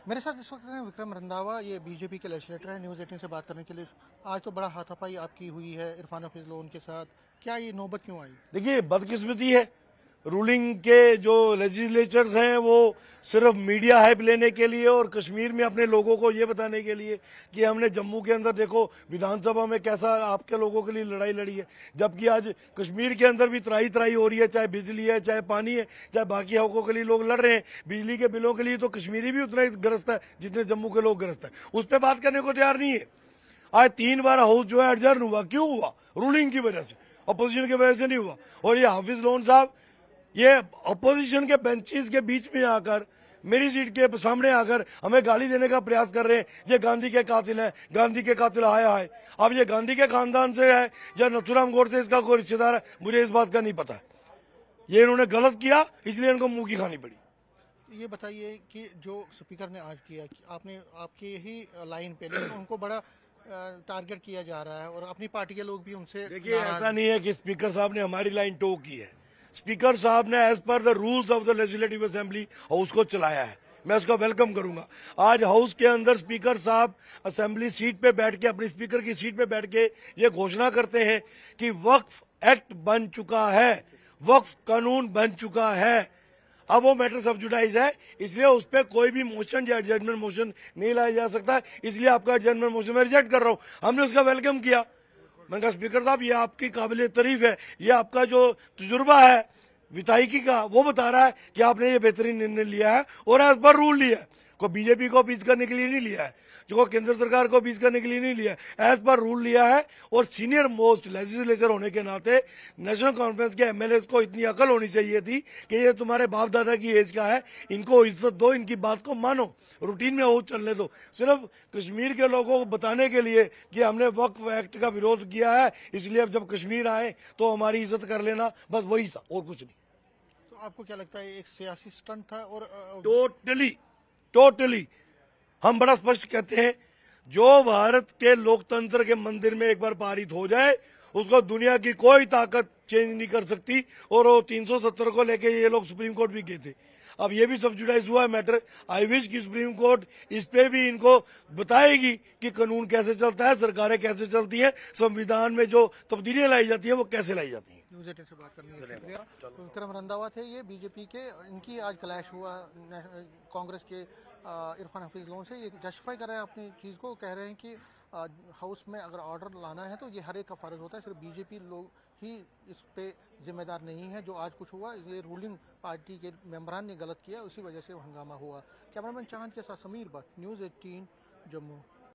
मेरे साथ इस वक्त हैं विक्रम रंधावा, ये बीजेपी के लेजिस्लेटर हैं, न्यूज़ 18 से बात करने के लिए। आज तो बड़ा हाथापाई आपकी हुई है इरफान हफीज लोन के साथ, क्या ये नौबत क्यों आई? देखिए, बदकिस्मती है। रूलिंग के जो लेजिस्लेचर्स हैं वो सिर्फ मीडिया हाइप लेने के लिए और कश्मीर में अपने लोगों को ये बताने के लिए कि हमने जम्मू के अंदर देखो विधानसभा में कैसा आपके लोगों के लिए लड़ाई लड़ी है, जबकि आज कश्मीर के अंदर भी त्राही त्राही हो रही है, चाहे बिजली है, चाहे पानी है, चाहे बाकी हकों के लिए लोग लड़ रहे हैं। बिजली के बिलों के लिए तो कश्मीरी भी उतना ही ग्रस्त है जितने जम्मू के लोग ग्रस्त है। उस पर बात करने को तैयार नहीं है। आज 3 बार हाउस जो है एडजर्न हुआ, क्यों हुआ? रूलिंग की वजह से, अपोजिशन की वजह से नहीं हुआ। और ये हाफिज लोन साहब ये अपोजिशन के बेंचेस के बीच में आकर मेरी सीट के सामने आकर हमें गाली देने का प्रयास कर रहे हैं। ये गांधी के कातिल हैं, गांधी के कातिल हाय हाय। अब ये गांधी के खानदान से है या नथुराम गोडसे इसका कोई रिश्तेदार है, मुझे इस बात का नहीं पता है। ये इन्होंने गलत किया, इसलिए इनको मुंह की खानी पड़ी। ये बताइए कि जो स्पीकर ने आज किया, कि आपने आपकी यही लाइन पे, लेकिन उनको बड़ा टारगेट किया जा रहा है और अपनी पार्टी के लोग भी उनसे देखिए, नाराज ऐसा हैं। नहीं है कि स्पीकर साहब ने हमारी लाइन टो की है। स्पीकर साहब ने as per the rules of the legislative assembly house को चलाया है, मैं उसका वेलकम करूंगा। आज हाउस के अंदर स्पीकर साहब असेंबली सीट पे बैठ के, अपनी स्पीकर की सीट पे बैठ के ये घोषणा करते हैं कि वक्फ एक्ट बन चुका है, वक्फ कानून बन चुका है। अब वो मैटर सब्जुडाइज है, इसलिए उस पर कोई भी मोशन या एडजमेंट मोशन नहीं लाया जा सकता, इसलिए आपका एडजमेंट मोशन मैं रिजेक्ट कर रहा हूं। हमने उसका वेलकम किया। मैंने कहा स्पीकर साहब, ये आपकी काबिल तारीफ है, ये आपका जो तजुर्बा है विधायकी का वो बता रहा है कि आपने ये बेहतरीन निर्णय लिया है और एज पर रूल लिया है। को बीजेपी को बीच करने के लिए नहीं लिया है, जो केंद्र सरकार को बीच करने के लिए नहीं लिया है, एज पर रूल लिया है। और सीनियर मोस्ट लेजिस्लेचर होने के नाते नेशनल कॉन्फ्रेंस के एमएलएस को इतनी अकल होनी चाहिए थी कि ये तुम्हारे बाप दादा की एज का है, इनको इज्जत दो, इनकी बात को मानो, रूटीन में वो चलने दो। सिर्फ कश्मीर के लोगों को बताने के लिए कि हमने वक्फ एक्ट का विरोध किया है, इसलिए अब जब कश्मीर आए तो हमारी इज्जत कर लेना, बस वही था और कुछ नहीं। तो आपको क्या लगता है एक सियासी स्टंट था? और टोटली हम बड़ा स्पष्ट कहते हैं, जो भारत के लोकतंत्र के मंदिर में एक बार पारित हो जाए उसको दुनिया की कोई ताकत चेंज नहीं कर सकती। और वो 370 को लेके ये लोग सुप्रीम कोर्ट भी गए थे। अब ये भी सब्जुडाइज हुआ है मैटर। आई विश की सुप्रीम कोर्ट इस पे भी इनको बताएगी कि कानून कैसे चलता है, सरकारें कैसे चलती हैं, संविधान में जो तब्दीलियां लाई जाती है वो कैसे लाई जाती हैं। न्यूज़ 18 से बात करने के लिए शुक्रिया। तो विक्रम रंधावा थे ये बीजेपी के, इनकी आज क्लैश हुआ कांग्रेस के इरफान हफीज लोन से। ये जस्टिफाई कर रहे हैं अपनी चीज़ को, कह रहे हैं कि हाउस में अगर ऑर्डर लाना है तो ये हर एक का फर्ज होता है, सिर्फ बीजेपी लोग ही इस पे जिम्मेदार नहीं है। जो आज कुछ हुआ ये रूलिंग पार्टी के मेंबरान ने गलत किया, उसी वजह से हंगामा हुआ। कैमरामैन चांद के साथ समीर भट्ट, न्यूज़ 18 जम्मू।